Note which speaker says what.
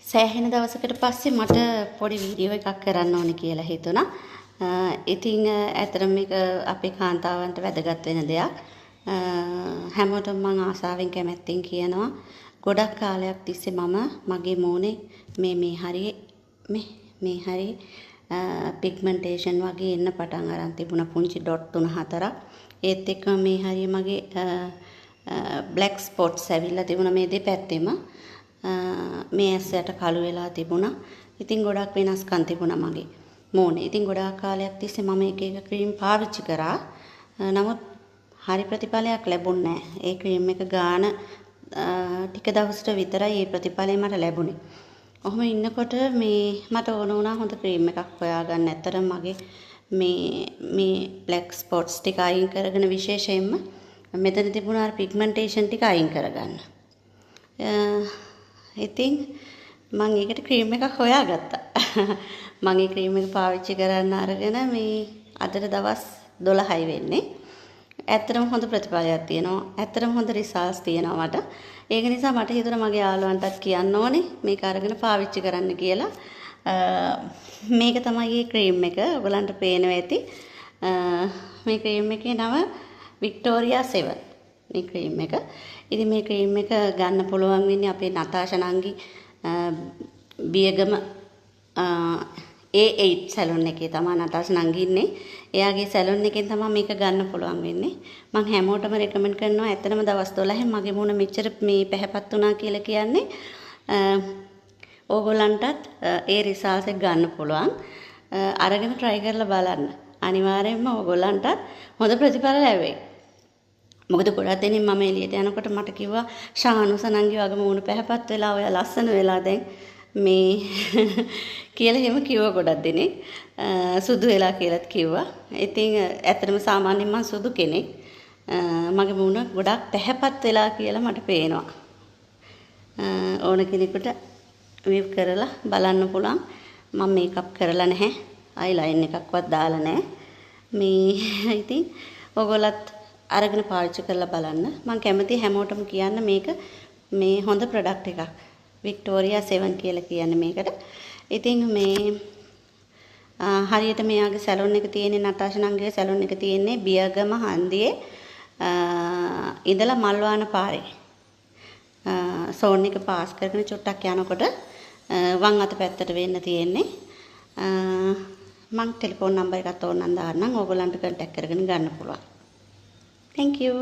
Speaker 1: සෑහෙන දවසකට පස්සේ මට පොඩි වීඩියෝ එකක් කරන්න ඕනේ කියලා හිතුණා. ඉතින් ඇත්තටම මේක අපේ කාන්තාවන්ට වැදගත් වෙන දෙයක්. හැමෝටම මම ආසාවෙන් කැමැත්තෙන් කියනවා. ගොඩක් කාලයක් තිස්සේ මම මගේ මූණේ මේ හරිය පිග්මන්ටේෂන් වගේ එන්න පටන් අරන් තිබුණා පුංචි ඩොට් 3-4ක්. ඒත් එක්කම මේ හරිය මගේ බ්ලැක් ස්පොට්ස් ඇවිල්ලා තිබුණා මේ දෙපැත්තෙම. මේ ඇස්සට කළු වෙලා තිබුණා. ඉතින් ගොඩක් වෙනස්කම් තිබුණා මගේ මූණේ. ඉතින් ගොඩාක් කාලයක් තිස්සේ මම එක ක්‍රීම් පාවිච්චි කරා. නමුත් හරි ප්‍රතිඵලයක් ලැබුණේ නැහැ. ඒ ක්‍රීම් එක ගාන ටික දවසට විතරයි මේ ප්‍රතිඵලය මට ලැබුණේ. ඔහොම ඉන්නකොට මට ඕන වුණා හොඳ ක්‍රීම් එකක් හොයාගන්න. ඇත්තටම මගේ මේ බ්ලැක් ස්පොට්ස් ටික අයින් කරගෙන විශේෂයෙන්ම මෙතන තිබුණ අර පිග්මන්ටේෂන් ටික අයින් කරගන්න. ඉතින් මම ඒකට ක්‍රීම් එකක් හොයාගත්තා. මම ඒ ක්‍රීම් එක පාවිච්චි කරන්න අරගෙන මේ අදට දවස් 12යි වෙන්නේ. ඇත්තටම හොඳ ප්‍රතිඵලයක් තියෙනවා. ඇත්තටම හොඳ රිසල්ට්ස් තියෙනවා මට. ඒක නිසා මට හිතුණා මගේ යාළුවන්ටත් කියන්න ඕනේ මේක අරගෙන පාවිච්චි කරන්න කියලා. මේක තමයි මේ ක්‍රීම් එක. ඔයගලන්ට පේනවා ඇති. මේ ක්‍රීම් එකේ නම වික්ටෝරියා 7. මේ ක්‍රීම් එක. ඉතින් මේ ක්‍රීම් එක ගන්න පුළුවන් වෙන්නේ අපේ නතාෂා නංගි බියගම A8 සැලොන් එකේ තමයි නතාෂා නංගි ඉන්නේ. එයාගේ සැලොන් එකෙන් තමයි මේක ගන්න පුළුවන් වෙන්නේ. මම හැමෝටම රෙකමන්ඩ් කරනවා. ඇත්තටම දවස් 12න් මගේ මූණ මෙච්චර මේ පැහැපත් වුණා කියලා කියන්නේ ඕගොල්ලන්ටත් ඒ රිසල්ට්ස් එක ගන්න පුළුවන්. අරගෙන try කරලා බලන්න. අනිවාර්යයෙන්ම ඕගොල්ලන්ටත් හොඳ ප්‍රතිඵල ලැබෙයි. මොකද ගොඩක් දෙනෙක් මම එළියට යනකොට මට කිව්වා ශානුස නංගි වගේ මූණ පැහැපත් වෙලා ඔයා ලස්සන වෙලා දැන් මේ කියලා එහෙම කිව්වා ගොඩක් දෙනෙක්. සුදු වෙලා කියලාත් කිව්වා. ඉතින් ඇත්තටම සාමාන්‍යයෙන් මම සුදු කෙනෙක්. මගේ මූණ ගොඩක් පැහැපත් වෙලා කියලා මට පේනවා. ඕන කෙනෙකුට මේ කරලා බලන්න පුළුවන්. මම මේකප් කරලා නැහැ. අයිලයින් එකක්වත් දාලා නැහැ. මේ ඉතින් ඔයගොල්ලත් අරගෙන පාවිච්චි කරලා බලන්න. මම කැමති හැමෝටම කියන්න මේක මේ හොඳ ප්‍රොඩක්ට් එකක්. වික්ටෝරියා 7 කියලා කියන්නේ මේකට. ඉතින් හරියට මෙයාගේ සැලොන් එක තියෙන්නේ නතාෂා නංගිගේ සැලොන් එක තියෙන්නේ බියගම හන්දියේ ඉඳලා මල්වාන පාරේ. සෝන් එක පාස් කරගෙන චුට්ටක් යනකොට වම් අත පැත්තට වෙන්න තියෙන්නේ. මම ටෙලිෆෝන් නම්බර් එකත් ඕනනම් දාන්නම්. ඕගොල්ලන්ට කන්ටැක්ට් කරගෙන ගන්න පුළුවන්. Thank you.